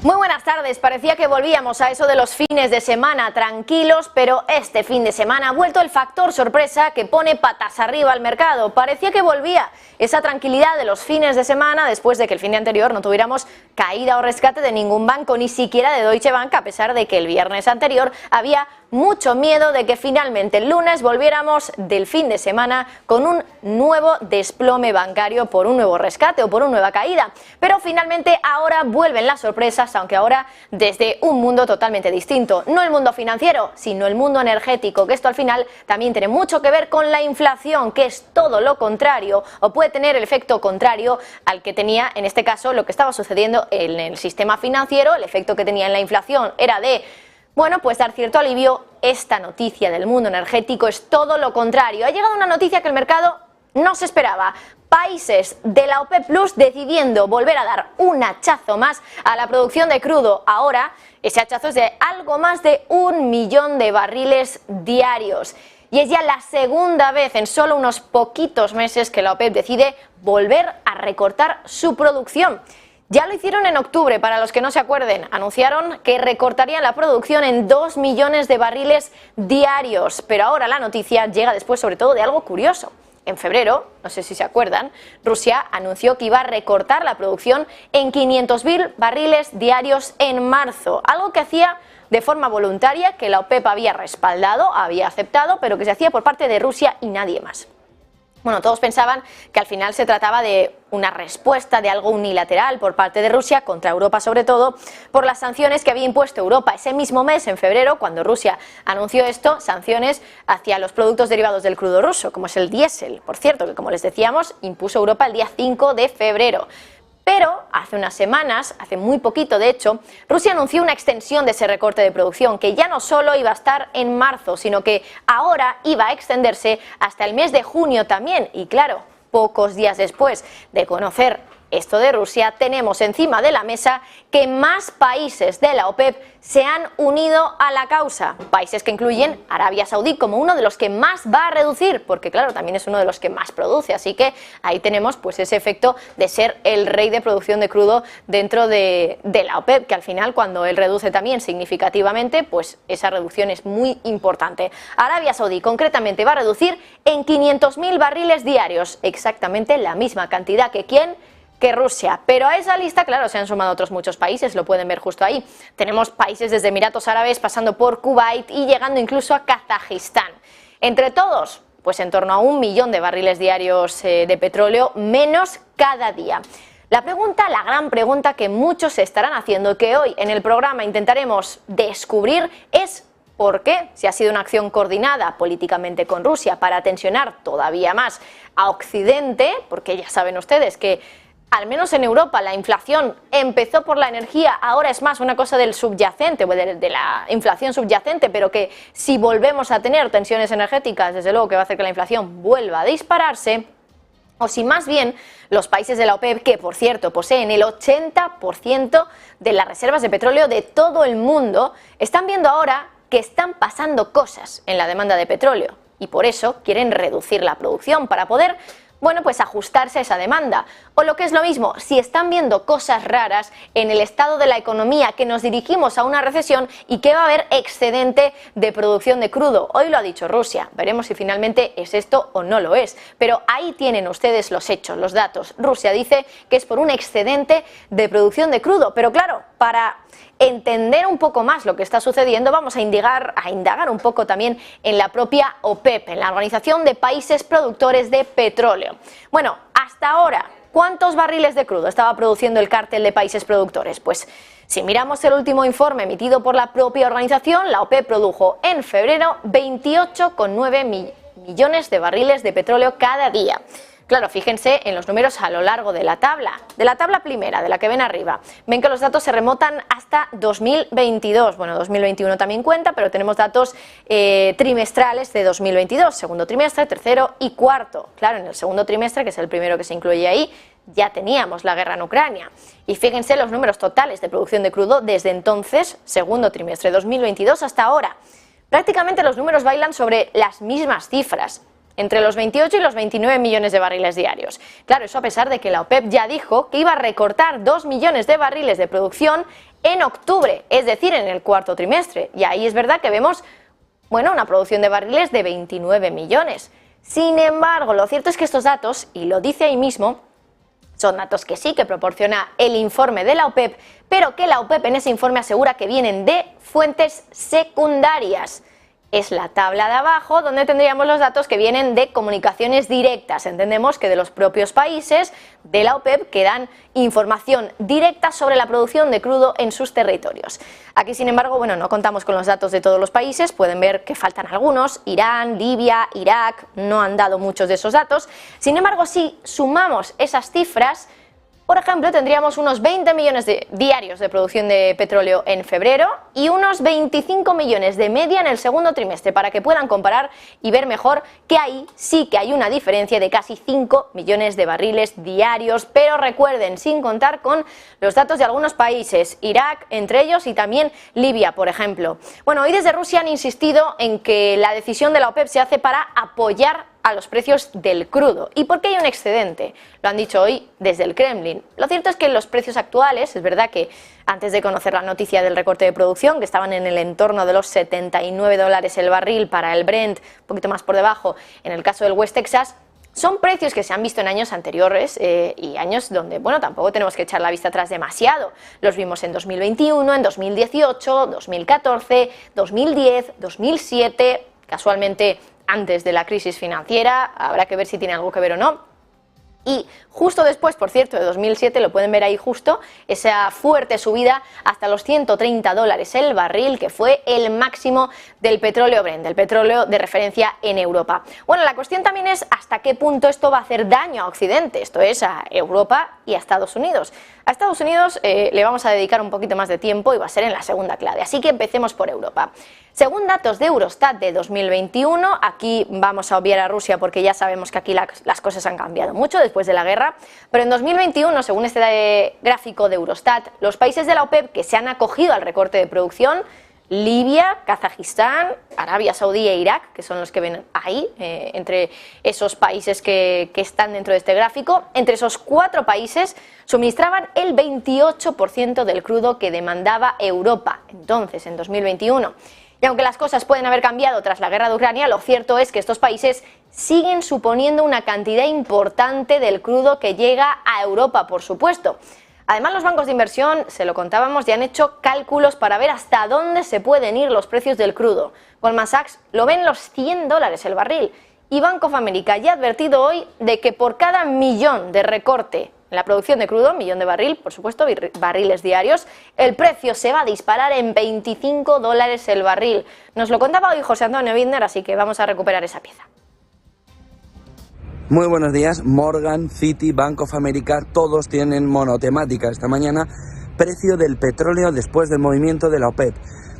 Muy buenas tardes, parecía que volvíamos a eso de los fines de semana tranquilos, pero este fin de semana ha vuelto el factor sorpresa que pone patas arriba al mercado. Parecía que volvía esa tranquilidad de los fines de semana después de que el fin de anterior no tuviéramos caída o rescate de ningún banco, ni siquiera de Deutsche Bank, a pesar de que el viernes anterior había mucho miedo de que finalmente el lunes volviéramos del fin de semana con un nuevo desplome bancario por un nuevo rescate o por una nueva caída. Pero finalmente ahora vuelven las sorpresas, aunque ahora desde un mundo totalmente distinto. No el mundo financiero, sino el mundo energético, que esto al final también tiene mucho que ver con la inflación, que es todo lo contrario o puede tener el efecto contrario al que tenía en este caso lo que estaba sucediendo en el sistema financiero. El efecto que tenía en la inflación era de, bueno, pues dar cierto alivio. Esta noticia del mundo energético es todo lo contrario. Ha llegado una noticia que el mercado no se esperaba. Países de la OPEP Plus decidiendo volver a dar un hachazo más a la producción de crudo. Ahora ese hachazo es de algo más de 1 millón de barriles diarios. Y es ya la segunda vez en solo unos poquitos meses que la OPEP decide volver a recortar su producción. Ya lo hicieron en octubre, para los que no se acuerden, anunciaron que recortarían la producción en 2 millones de barriles diarios, pero ahora la noticia llega después sobre todo de algo curioso. En febrero, no sé si se acuerdan, Rusia anunció que iba a recortar la producción en 500.000 barriles diarios en marzo, algo que hacía de forma voluntaria, que la OPEP había respaldado, había aceptado, pero que se hacía por parte de Rusia y nadie más. Bueno, todos pensaban que al final se trataba de una respuesta de algo unilateral por parte de Rusia contra Europa, sobre todo por las sanciones que había impuesto Europa ese mismo mes, en febrero, cuando Rusia anunció esto, sanciones hacia los productos derivados del crudo ruso, como es el diésel, por cierto, que como les decíamos, impuso Europa el día 5 de febrero. Pero hace unas semanas, hace muy poquito de hecho, Rusia anunció una extensión de ese recorte de producción, que ya no solo iba a estar en marzo, sino que ahora iba a extenderse hasta el mes de junio también. Y claro, pocos días después de conocer esto de Rusia, tenemos encima de la mesa que más países de la OPEP se han unido a la causa. Países que incluyen Arabia Saudí como uno de los que más va a reducir, porque claro, también es uno de los que más produce. Así que ahí tenemos pues ese efecto de ser el rey de producción de crudo dentro de la OPEP, que al final cuando él reduce también significativamente, pues esa reducción es muy importante. Arabia Saudí concretamente va a reducir en 500.000 barriles diarios, exactamente la misma cantidad que ¿quién? Que Rusia. Pero a esa lista, claro, se han sumado otros muchos países, lo pueden ver justo ahí. Tenemos países desde Emiratos Árabes, pasando por Kuwait y llegando incluso a Kazajistán. Entre todos, pues en torno a 1 millón de barriles diarios de petróleo menos cada día. La pregunta, la gran pregunta que muchos se estarán haciendo, que hoy en el programa intentaremos descubrir, es ¿por qué? Si ha sido una acción coordinada políticamente con Rusia para tensionar todavía más a Occidente, porque ya saben ustedes que al menos en Europa la inflación empezó por la energía, ahora es más una cosa del subyacente, de la inflación subyacente, pero que si volvemos a tener tensiones energéticas, desde luego que va a hacer que la inflación vuelva a dispararse, o si más bien los países de la OPEP, que por cierto poseen el 80% de las reservas de petróleo de todo el mundo, están viendo ahora que están pasando cosas en la demanda de petróleo y por eso quieren reducir la producción para poder, bueno, pues ajustarse a esa demanda. O lo que es lo mismo, si están viendo cosas raras en el estado de la economía, que nos dirigimos a una recesión y que va a haber excedente de producción de crudo. Hoy lo ha dicho Rusia, veremos si finalmente es esto o no lo es. Pero ahí tienen ustedes los hechos, los datos. Rusia dice que es por un excedente de producción de crudo, pero claro, para entender un poco más lo que está sucediendo, vamos a indagar un poco también en la propia OPEP, en la Organización de Países Productores de Petróleo. Bueno, hasta ahora, ¿cuántos barriles de crudo estaba produciendo el cártel de países productores? Pues si miramos el último informe emitido por la propia organización, la OPEP produjo en febrero 28,9 millones de barriles de petróleo cada día. Claro, fíjense en los números a lo largo de la tabla primera, de la que ven arriba. Ven que los datos se remontan hasta 2022. Bueno, 2021 también cuenta, pero tenemos datos trimestrales de 2022, segundo trimestre, tercero y cuarto. Claro, en el segundo trimestre, que es el primero que se incluye ahí, ya teníamos la guerra en Ucrania. Y fíjense los números totales de producción de crudo desde entonces, segundo trimestre 2022 hasta ahora. Prácticamente los números bailan sobre las mismas cifras, entre los 28 y los 29 millones de barriles diarios. Claro, eso a pesar de que la OPEP ya dijo que iba a recortar 2 millones de barriles de producción en octubre, es decir, en el cuarto trimestre. Y ahí es verdad que vemos, bueno, una producción de barriles de 29 millones. Sin embargo, lo cierto es que estos datos, y lo dice ahí mismo, son datos que sí que proporciona el informe de la OPEP, pero que la OPEP en ese informe asegura que vienen de fuentes secundarias. Es la tabla de abajo donde tendríamos los datos que vienen de comunicaciones directas. Entendemos que de los propios países de la OPEP que dan información directa sobre la producción de crudo en sus territorios. Aquí, sin embargo, bueno, no contamos con los datos de todos los países, pueden ver que faltan algunos, Irán, Libia, Irak, no han dado muchos de esos datos. Sin embargo, si sumamos esas cifras, por ejemplo, tendríamos unos 20 millones diarios de producción de petróleo en febrero y unos 25 millones de media en el segundo trimestre, para que puedan comparar y ver mejor que ahí sí que hay una diferencia de casi 5 millones de barriles diarios, pero recuerden, sin contar con los datos de algunos países, Irak entre ellos y también Libia, por ejemplo. Bueno, hoy desde Rusia han insistido en que la decisión de la OPEP se hace para apoyar a los precios del crudo. ¿Y por qué hay un excedente? Lo han dicho hoy desde el Kremlin. Lo cierto es que los precios actuales, es verdad que antes de conocer la noticia del recorte de producción, que estaban en el entorno de los $79 el barril para el Brent, un poquito más por debajo en el caso del West Texas, son precios que se han visto en años anteriores y años donde, bueno, tampoco tenemos que echar la vista atrás demasiado. Los vimos en 2021, en 2018, 2014, 2010, 2007, casualmente antes de la crisis financiera, habrá que ver si tiene algo que ver o no. Y justo después, por cierto, de 2007, lo pueden ver ahí justo, esa fuerte subida hasta los $130 el barril, que fue el máximo del petróleo Brent, del petróleo de referencia en Europa. Bueno, la cuestión también es hasta qué punto esto va a hacer daño a Occidente, esto es a Europa y a Estados Unidos. A Estados Unidos le vamos a dedicar un poquito más de tiempo y va a ser en la segunda clave, así que empecemos por Europa. Según datos de Eurostat de 2021, aquí vamos a obviar a Rusia porque ya sabemos que aquí las cosas han cambiado mucho después de la guerra, pero en 2021, según este gráfico de Eurostat, los países de la OPEP que se han acogido al recorte de producción, Libia, Kazajistán, Arabia Saudí e Irak, que son los que ven ahí, entre esos países que están dentro de este gráfico, entre esos 4 países suministraban el 28% del crudo que demandaba Europa, entonces, en 2021. Y aunque las cosas pueden haber cambiado tras la guerra de Ucrania, lo cierto es que estos países siguen suponiendo una cantidad importante del crudo que llega a Europa, por supuesto. Además, los bancos de inversión, se lo contábamos, ya han hecho cálculos para ver hasta dónde se pueden ir los precios del crudo. Goldman Sachs lo ven los $100 el barril. Y Bank of America ya ha advertido hoy de que por cada millón de recorte en la producción de crudo, millón de barril, por supuesto, barriles diarios, el precio se va a disparar en $25 el barril. Nos lo contaba hoy José Antonio Binder, así que vamos a recuperar esa pieza. Muy buenos días. Morgan, Citi, Bank of America, todos tienen monotemática esta mañana. Precio del petróleo después del movimiento de la OPEP.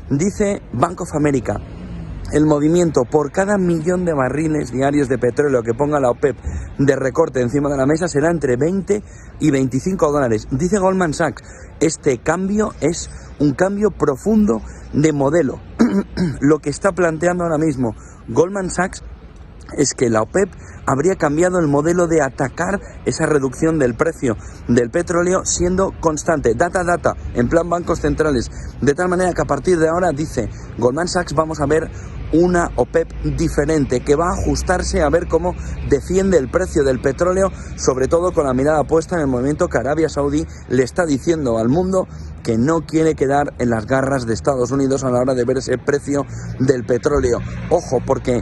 Dice Bank of America, el movimiento por cada millón de barriles diarios de petróleo que ponga la OPEP de recorte encima de la mesa será entre 20 y 25 dólares. Dice Goldman Sachs, este cambio es un cambio profundo de modelo. Lo que está planteando ahora mismo Goldman Sachs es que la OPEP habría cambiado el modelo de atacar esa reducción del precio del petróleo siendo constante, data, en plan bancos centrales, de tal manera que a partir de ahora, dice Goldman Sachs, vamos a ver una OPEP diferente que va a ajustarse a ver cómo defiende el precio del petróleo, sobre todo con la mirada puesta en el movimiento que Arabia Saudí le está diciendo al mundo que no quiere quedar en las garras de Estados Unidos a la hora de ver ese precio del petróleo. Ojo, porque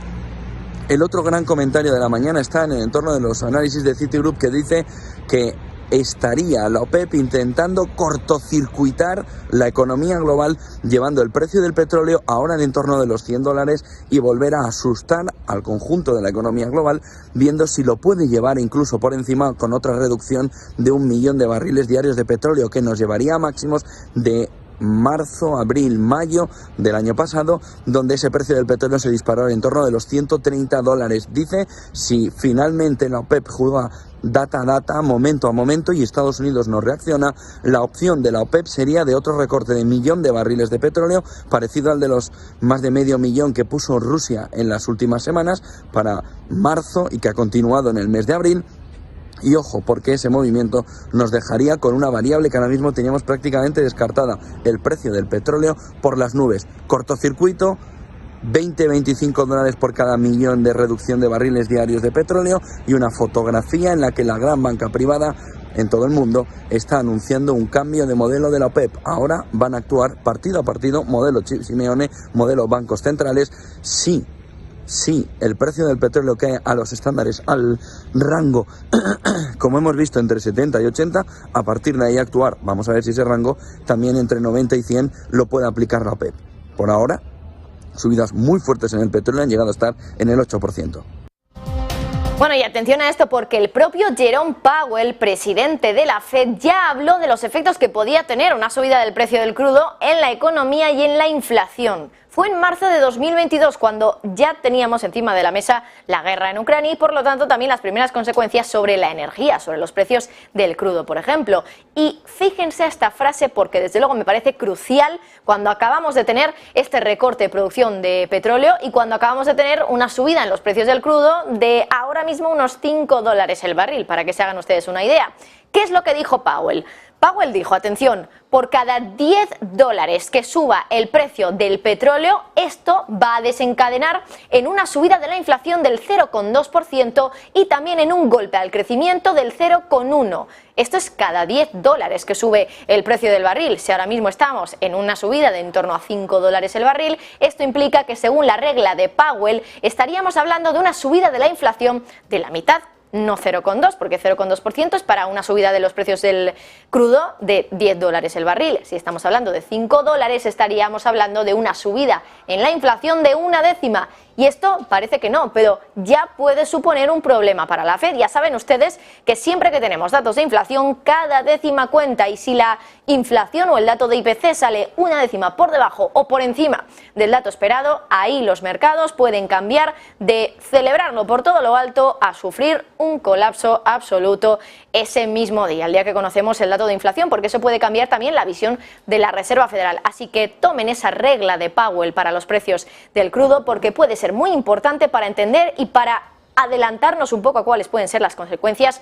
el otro gran comentario de la mañana está en el entorno de los análisis de Citigroup, que dice que estaría la OPEP intentando cortocircuitar la economía global, llevando el precio del petróleo ahora en torno de los $100 y volver a asustar al conjunto de la economía global, viendo si lo puede llevar incluso por encima con otra reducción de 1 millón de barriles diarios de petróleo, que nos llevaría a máximos de marzo, abril, mayo del año pasado, donde ese precio del petróleo se disparó en torno de los $130. Dice, si finalmente la OPEP juega data, momento a momento, y Estados Unidos no reacciona, la opción de la OPEP sería de otro recorte de 1 millón de barriles de petróleo, parecido al de los más de 500 mil que puso Rusia en las últimas semanas para marzo y que ha continuado en el mes de abril, Y ojo, porque ese movimiento nos dejaría con una variable que ahora mismo teníamos prácticamente descartada, el precio del petróleo por las nubes. Cortocircuito, 20-25 dólares por cada millón de reducción de barriles diarios de petróleo y una fotografía en la que la gran banca privada en todo el mundo está anunciando un cambio de modelo de la OPEP. Ahora van a actuar partido a partido, modelo Simeone, modelo bancos centrales. Sí, el precio del petróleo cae a los estándares, al rango, como hemos visto, entre 70 y 80, a partir de ahí actuar. Vamos a ver si ese rango también entre 90 y 100 lo puede aplicar la OPEP. Por ahora, subidas muy fuertes en el petróleo han llegado a estar en el 8%. Bueno, y atención a esto porque el propio Jerome Powell, presidente de la Fed, ya habló de los efectos que podía tener una subida del precio del crudo en la economía y en la inflación. Fue en marzo de 2022 cuando ya teníamos encima de la mesa la guerra en Ucrania y por lo tanto también las primeras consecuencias sobre la energía, sobre los precios del crudo, por ejemplo. Y fíjense esta frase porque desde luego me parece crucial cuando acabamos de tener este recorte de producción de petróleo y cuando acabamos de tener una subida en los precios del crudo de ahora mismo unos 5 dólares el barril, para que se hagan ustedes una idea. ¿Qué es lo que dijo Powell? Powell dijo, atención, por cada 10 dólares que suba el precio del petróleo, esto va a desencadenar en una subida de la inflación del 0,2% y también en un golpe al crecimiento del 0,1%. Esto es cada 10 dólares que sube el precio del barril. Si ahora mismo estamos en una subida de en torno a 5 dólares el barril, esto implica que según la regla de Powell estaríamos hablando de una subida de la inflación de la mitad. No 0,2, porque 0,2% es para una subida de los precios del crudo de 10 dólares el barril. Si estamos hablando de 5 dólares, estaríamos hablando de una subida en la inflación de 1/10. Y esto parece que no, pero ya puede suponer un problema para la Fed. Ya saben ustedes que siempre que tenemos datos de inflación, cada décima cuenta. Y si la inflación o el dato de IPC sale 1/10 por debajo o por encima del dato esperado, ahí los mercados pueden cambiar de celebrarlo por todo lo alto a sufrir un colapso absoluto ese mismo día, el día que conocemos el dato de inflación, porque eso puede cambiar también la visión de la Reserva Federal. Así que tomen esa regla de Powell para los precios del crudo, porque puede ser muy importante para entender y para adelantarnos un poco a cuáles pueden ser las consecuencias,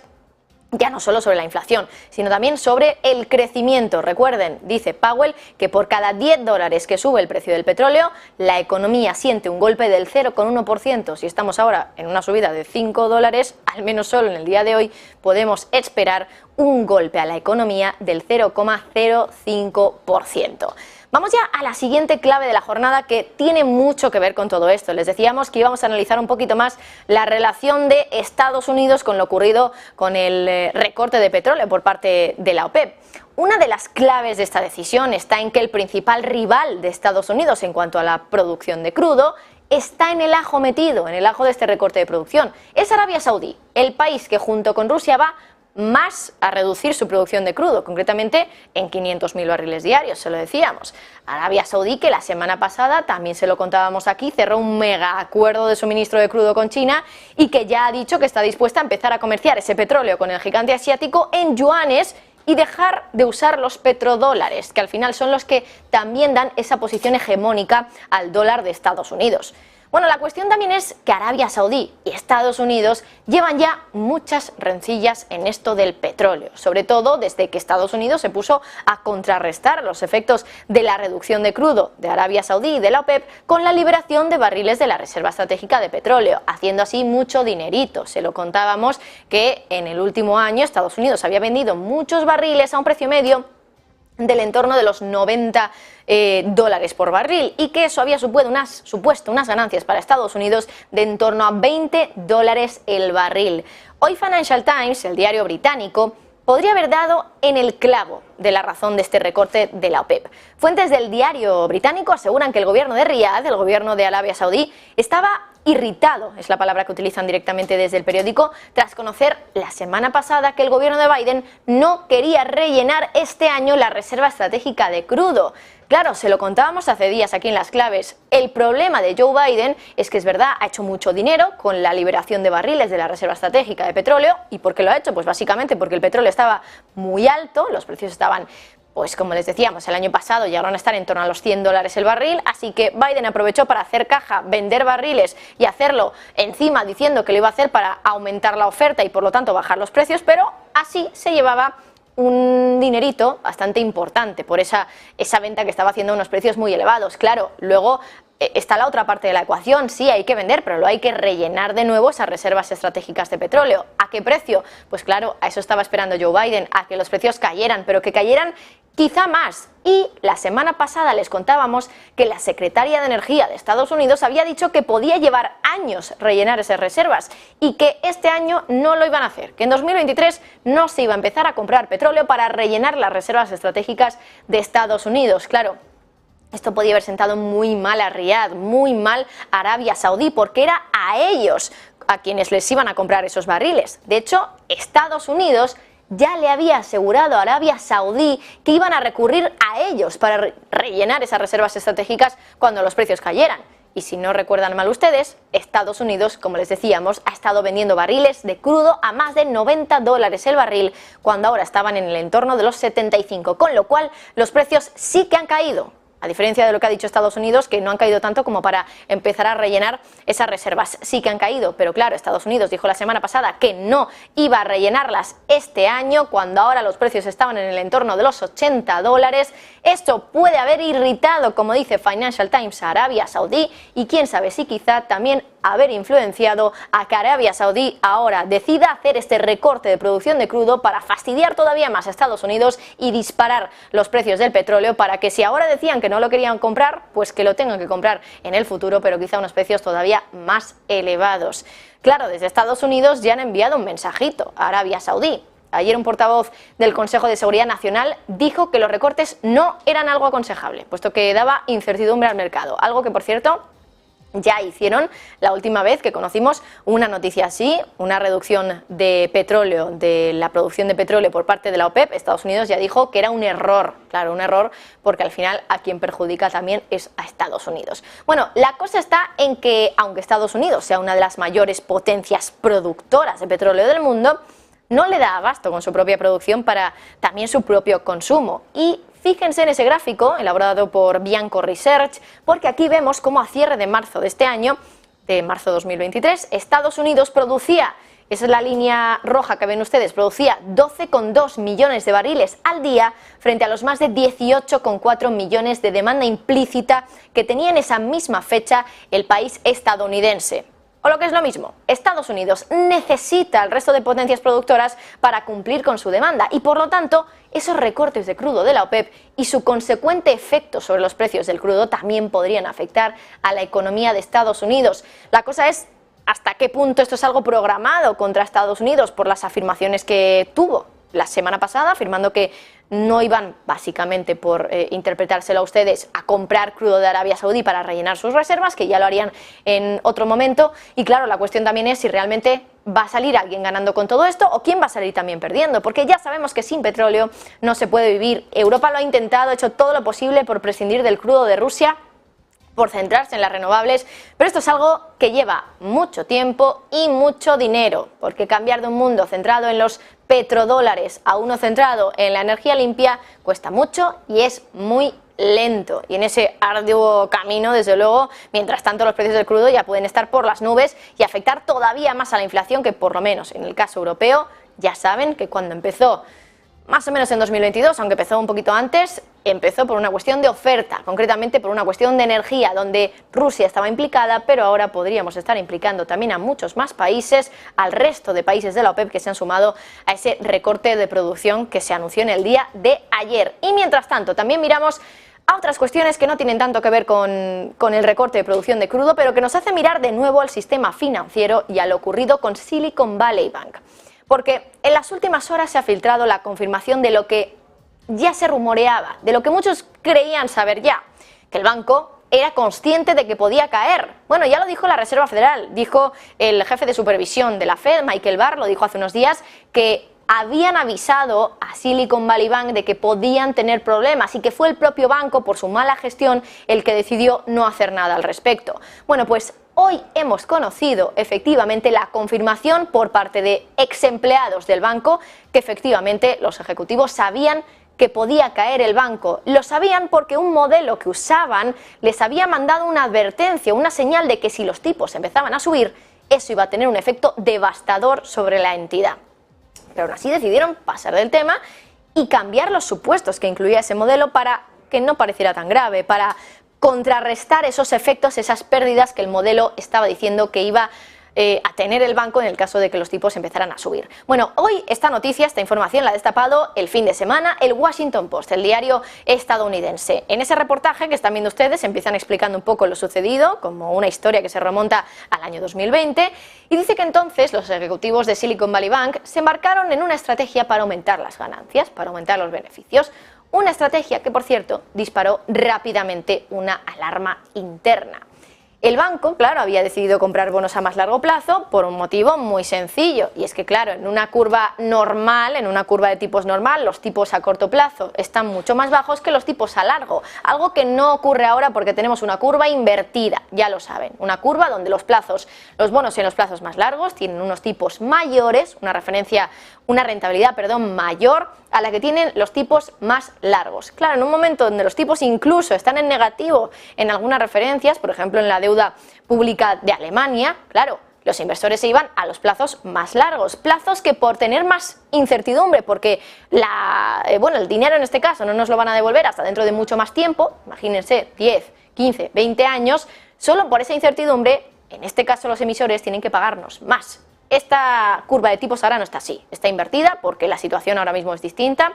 ya no solo sobre la inflación, sino también sobre el crecimiento. Recuerden, dice Powell, que por cada 10 dólares que sube el precio del petróleo, la economía siente un golpe del 0,1%. Si estamos ahora en una subida de 5 dólares, al menos solo en el día de hoy, podemos esperar un golpe a la economía del 0,05%. Vamos ya a la siguiente clave de la jornada que tiene mucho que ver con todo esto. Les decíamos que íbamos a analizar un poquito más la relación de Estados Unidos con lo ocurrido con el recorte de petróleo por parte de la OPEP. Una de las claves de esta decisión está en que el principal rival de Estados Unidos en cuanto a la producción de crudo está en el ajo metido, en el ajo de este recorte de producción. Es Arabia Saudí, el país que junto con Rusia va más a reducir su producción de crudo, concretamente en 500.000 barriles diarios, se lo decíamos. Arabia Saudí, que la semana pasada, también se lo contábamos aquí, cerró un mega acuerdo de suministro de crudo con China y que ya ha dicho que está dispuesta a empezar a comerciar ese petróleo con el gigante asiático en yuanes y dejar de usar los petrodólares, que al final son los que también dan esa posición hegemónica al dólar de Estados Unidos. Bueno, la cuestión también es que Arabia Saudí y Estados Unidos llevan ya muchas rencillas en esto del petróleo, sobre todo desde que Estados Unidos se puso a contrarrestar los efectos de la reducción de crudo de Arabia Saudí y de la OPEP con la liberación de barriles de la Reserva Estratégica de Petróleo, haciendo así mucho dinerito. Se lo contábamos que en el último año Estados Unidos había vendido muchos barriles a un precio medio del entorno de los 90 dólares por barril y que eso había supuesto unas ganancias para Estados Unidos de en torno a 20 dólares el barril. Hoy Financial Times, el diario británico, podría haber dado en el clavo de la razón de este recorte de la OPEP. Fuentes del diario británico aseguran que el gobierno de Riad, el gobierno de Arabia Saudí, estaba irritado, es la palabra que utilizan directamente desde el periódico, tras conocer la semana pasada que el gobierno de Biden no quería rellenar este año la reserva estratégica de crudo. Claro, se lo contábamos hace días aquí en Las Claves. El problema de Joe Biden es que es verdad, ha hecho mucho dinero con la liberación de barriles de la Reserva Estratégica de Petróleo. ¿Y por qué lo ha hecho? Pues básicamente porque el petróleo estaba muy alto, los precios estaban pues como les decíamos, el año pasado llegaron a estar en torno a los $100 el barril, así que Biden aprovechó para hacer caja, vender barriles y hacerlo encima diciendo que lo iba a hacer para aumentar la oferta y por lo tanto bajar los precios, pero así se llevaba un dinerito bastante importante por esa venta que estaba haciendo a unos precios muy elevados. Claro, luego está la otra parte de la ecuación, sí hay que vender, pero lo hay que rellenar de nuevo esas reservas estratégicas de petróleo. ¿A qué precio? Pues claro, a eso estaba esperando Joe Biden, a que los precios cayeran, pero que cayeran quizá más. Y la semana pasada les contábamos que la secretaria de Energía de Estados Unidos había dicho que podía llevar años rellenar esas reservas y que este año no lo iban a hacer, que en 2023 no se iba a empezar a comprar petróleo para rellenar las reservas estratégicas de Estados Unidos. Claro, esto podía haber sentado muy mal a Riad, muy mal a Arabia Saudí, porque era a ellos a quienes les iban a comprar esos barriles. De hecho, Estados Unidos ya le había asegurado a Arabia Saudí que iban a recurrir a ellos para rellenar esas reservas estratégicas cuando los precios cayeran. Y si no recuerdan mal ustedes, Estados Unidos, como les decíamos, ha estado vendiendo barriles de crudo a más de $90 el barril, cuando ahora estaban en el entorno de los 75, con lo cual los precios sí que han caído. A diferencia de lo que ha dicho Estados Unidos, que no han caído tanto como para empezar a rellenar esas reservas. Sí que han caído, pero claro, Estados Unidos dijo la semana pasada que no iba a rellenarlas este año, cuando ahora los precios estaban en el entorno de los $80. Esto puede haber irritado, como dice Financial Times, a Arabia Saudí, y quién sabe si quizá también haber influenciado a que Arabia Saudí ahora decida hacer este recorte de producción de crudo para fastidiar todavía más a Estados Unidos y disparar los precios del petróleo, para que si ahora decían que no lo querían comprar, pues que lo tengan que comprar en el futuro, pero quizá a unos precios todavía más elevados. Claro, desde Estados Unidos ya han enviado un mensajito a Arabia Saudí. Ayer un portavoz del Consejo de Seguridad Nacional dijo que los recortes no eran algo aconsejable, puesto que daba incertidumbre al mercado, algo que, por cierto, ya hicieron la última vez que conocimos una noticia así, una reducción de petróleo, de la producción de petróleo por parte de la OPEP. Estados Unidos ya dijo que era un error, claro, un error, porque al final a quien perjudica también es a Estados Unidos. Bueno, la cosa está en que, aunque Estados Unidos sea una de las mayores potencias productoras de petróleo del mundo, no le da abasto con su propia producción para también su propio consumo. Y fíjense en ese gráfico elaborado por Bianco Research, porque aquí vemos cómo a cierre de marzo de este año, de marzo 2023, Estados Unidos producía, esa es la línea roja que ven ustedes, producía 12,2 millones de barriles al día frente a los más de 18,4 millones de demanda implícita que tenía en esa misma fecha el país estadounidense. O lo que es lo mismo, Estados Unidos necesita al resto de potencias productoras para cumplir con su demanda y, por lo tanto, esos recortes de crudo de la OPEP y su consecuente efecto sobre los precios del crudo también podrían afectar a la economía de Estados Unidos. La cosa es hasta qué punto esto es algo programado contra Estados Unidos por las afirmaciones que tuvo la semana pasada, afirmando que no iban, básicamente por interpretárselo a ustedes, a comprar crudo de Arabia Saudí para rellenar sus reservas, que ya lo harían en otro momento. Y claro, la cuestión también es si realmente va a salir alguien ganando con todo esto o quién va a salir también perdiendo, porque ya sabemos que sin petróleo no se puede vivir. Europa lo ha intentado, ha hecho todo lo posible por prescindir del crudo de Rusia, por centrarse en las renovables, pero esto es algo que lleva mucho tiempo y mucho dinero, porque cambiar de un mundo centrado en los petrodólares a uno centrado en la energía limpia cuesta mucho y es muy lento. Y en ese arduo camino, desde luego, mientras tanto los precios del crudo ya pueden estar por las nubes y afectar todavía más a la inflación, que por lo menos en el caso europeo ya saben que cuando empezó, más o menos en 2022, aunque empezó un poquito antes, empezó por una cuestión de oferta, concretamente por una cuestión de energía, donde Rusia estaba implicada, pero ahora podríamos estar implicando también a muchos más países, al resto de países de la OPEP que se han sumado a ese recorte de producción que se anunció en el día de ayer. Y mientras tanto, también miramos a otras cuestiones que no tienen tanto que ver con el recorte de producción de crudo, pero que nos hace mirar de nuevo al sistema financiero y a lo ocurrido con Silicon Valley Bank. Porque en las últimas horas se ha filtrado la confirmación de lo que ya se rumoreaba, de lo que muchos creían saber ya, que el banco era consciente de que podía caer. Bueno, ya lo dijo la Reserva Federal, dijo el jefe de supervisión de la Fed, Michael Barr, lo dijo hace unos días, que habían avisado a Silicon Valley Bank de que podían tener problemas y que fue el propio banco, por su mala gestión, el que decidió no hacer nada al respecto. Bueno, pues hoy hemos conocido efectivamente la confirmación por parte de ex empleados del banco que efectivamente los ejecutivos sabían que podía caer el banco. Lo sabían porque un modelo que usaban les había mandado una advertencia, una señal de que si los tipos empezaban a subir, eso iba a tener un efecto devastador sobre la entidad. Pero aún así decidieron pasar del tema y cambiar los supuestos que incluía ese modelo para que no pareciera tan grave, para contrarrestar esos efectos, esas pérdidas que el modelo estaba diciendo que iba a tener el banco en el caso de que los tipos empezaran a subir. Bueno, hoy esta noticia, esta información la ha destapado el fin de semana el Washington Post, el diario estadounidense. En ese reportaje que están viendo ustedes empiezan explicando un poco lo sucedido, como una historia que se remonta al año 2020, y dice que entonces los ejecutivos de Silicon Valley Bank se embarcaron en una estrategia para aumentar las ganancias, para aumentar los beneficios. Una estrategia que, por cierto, disparó rápidamente una alarma interna. El banco, claro, había decidido comprar bonos a más largo plazo por un motivo muy sencillo, y es que, claro, en una curva normal, en una curva de tipos normal, los tipos a corto plazo están mucho más bajos que los tipos a largo, algo que no ocurre ahora porque tenemos una curva invertida, ya lo saben, una curva donde los bonos en los plazos más largos tienen unos tipos mayores, una rentabilidad mayor a la que tienen los tipos más largos. Claro, en un momento donde los tipos incluso están en negativo en algunas referencias, por ejemplo en la deuda pública de Alemania, claro, los inversores se iban a los plazos más largos, plazos que por tener más incertidumbre, porque el dinero en este caso no nos lo van a devolver hasta dentro de mucho más tiempo, imagínense 10, 15, 20 años, solo por esa incertidumbre, en este caso los emisores tienen que pagarnos más. Esta curva de tipos ahora no está así, está invertida porque la situación ahora mismo es distinta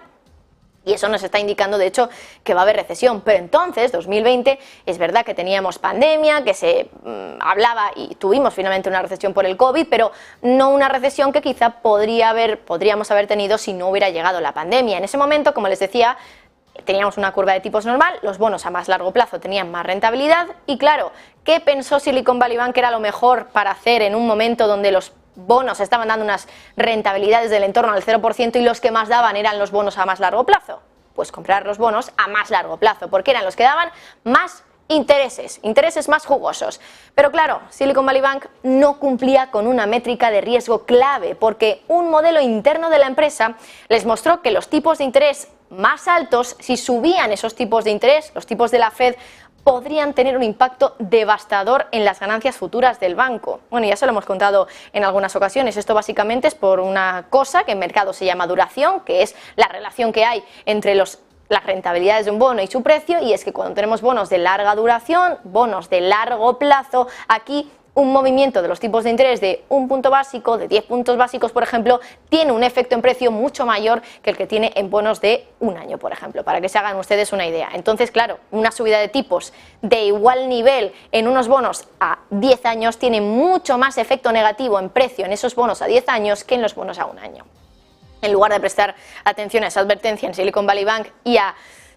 y eso nos está indicando de hecho que va a haber recesión. Pero entonces, 2020, es verdad que teníamos pandemia, que se hablaba y tuvimos finalmente una recesión por el COVID, pero no una recesión que quizá podríamos haber tenido si no hubiera llegado la pandemia. En ese momento, como les decía, teníamos una curva de tipos normal, los bonos a más largo plazo tenían más rentabilidad y claro, ¿qué pensó Silicon Valley Bank que era lo mejor para hacer en un momento donde los bonos estaban dando unas rentabilidades del entorno al 0% y los que más daban eran los bonos a más largo plazo? Pues comprar los bonos a más largo plazo, porque eran los que daban más intereses más jugosos. Pero claro, Silicon Valley Bank no cumplía con una métrica de riesgo clave, porque un modelo interno de la empresa les mostró que los tipos de interés más altos, si subían esos tipos de interés, los tipos de la Fed, podrían tener un impacto devastador en las ganancias futuras del banco. Bueno, ya se lo hemos contado en algunas ocasiones. Esto básicamente es por una cosa que en mercado se llama duración, que es la relación que hay entre las rentabilidades de un bono y su precio, y es que cuando tenemos bonos de larga duración, bonos de largo plazo, aquí un movimiento de los tipos de interés de un punto básico, de 10 puntos básicos, por ejemplo, tiene un efecto en precio mucho mayor que el que tiene en bonos de un año, por ejemplo, para que se hagan ustedes una idea. Entonces, claro, una subida de tipos de igual nivel en unos bonos a 10 años tiene mucho más efecto negativo en precio en esos bonos a 10 años que en los bonos a un año. En lugar de prestar atención a esa advertencia en Silicon Valley Bank y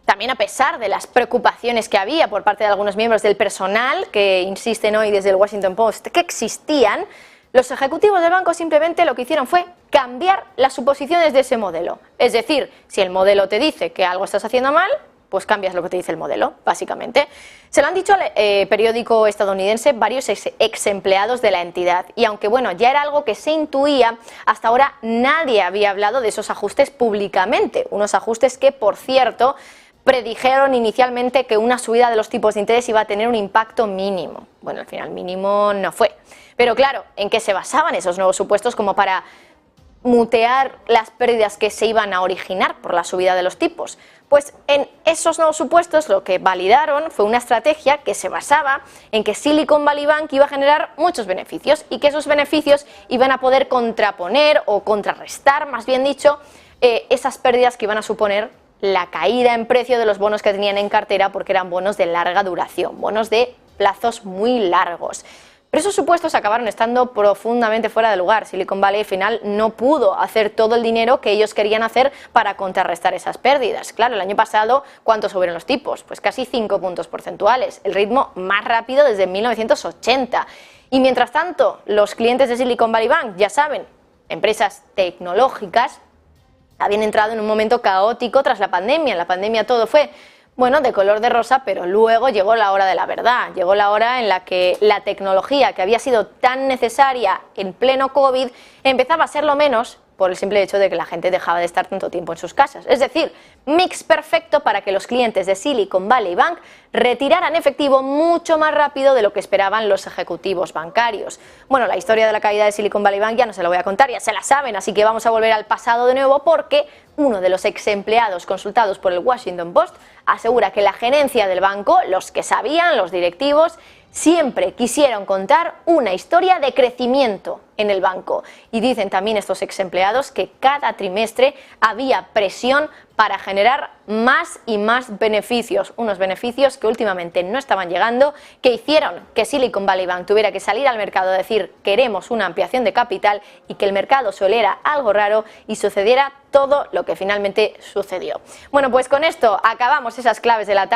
también a pesar de las preocupaciones que había por parte de algunos miembros del personal, que insisten hoy desde el Washington Post que existían, los ejecutivos del banco simplemente lo que hicieron fue cambiar las suposiciones de ese modelo. Es decir, si el modelo te dice que algo estás haciendo mal, pues cambias lo que te dice el modelo, básicamente. Se lo han dicho al periódico estadounidense varios ex empleados de la entidad y aunque bueno, ya era algo que se intuía, hasta ahora nadie había hablado de esos ajustes públicamente, unos ajustes que, por cierto, predijeron inicialmente que una subida de los tipos de interés iba a tener un impacto mínimo. Bueno, al final mínimo no fue. Pero claro, ¿en qué se basaban esos nuevos supuestos como para mutear las pérdidas que se iban a originar por la subida de los tipos? Pues en esos nuevos supuestos lo que validaron fue una estrategia que se basaba en que Silicon Valley Bank iba a generar muchos beneficios y que esos beneficios iban a poder contraponer o contrarrestar, más bien dicho, esas pérdidas que iban a suponer la caída en precio de los bonos que tenían en cartera porque eran bonos de larga duración, bonos de plazos muy largos. Pero esos supuestos acabaron estando profundamente fuera de lugar. Silicon Valley al final no pudo hacer todo el dinero que ellos querían hacer para contrarrestar esas pérdidas. Claro, el año pasado, ¿cuánto subieron los tipos? Pues casi 5 puntos porcentuales, el ritmo más rápido desde 1980. Y mientras tanto, los clientes de Silicon Valley Bank, ya saben, empresas tecnológicas, habían entrado en un momento caótico tras la pandemia. En la pandemia todo fue, bueno, de color de rosa, pero luego llegó la hora de la verdad. Llegó la hora en la que la tecnología que había sido tan necesaria en pleno COVID empezaba a serlo menos por el simple hecho de que la gente dejaba de estar tanto tiempo en sus casas. Es decir, mix perfecto para que los clientes de Silicon Valley Bank retiraran efectivo mucho más rápido de lo que esperaban los ejecutivos bancarios. Bueno, la historia de la caída de Silicon Valley Bank ya no se la voy a contar, ya se la saben, así que vamos a volver al pasado de nuevo porque uno de los ex empleados consultados por el Washington Post asegura que la gerencia del banco, los que sabían, los directivos, siempre quisieron contar una historia de crecimiento en el banco. Y dicen también estos ex empleados que cada trimestre había presión para generar más y más beneficios, unos beneficios que últimamente no estaban llegando, que hicieron que Silicon Valley Bank tuviera que salir al mercado a decir queremos una ampliación de capital y que el mercado se oliera algo raro y sucediera todo lo que finalmente sucedió. Bueno, pues con esto acabamos esas claves de la tarde.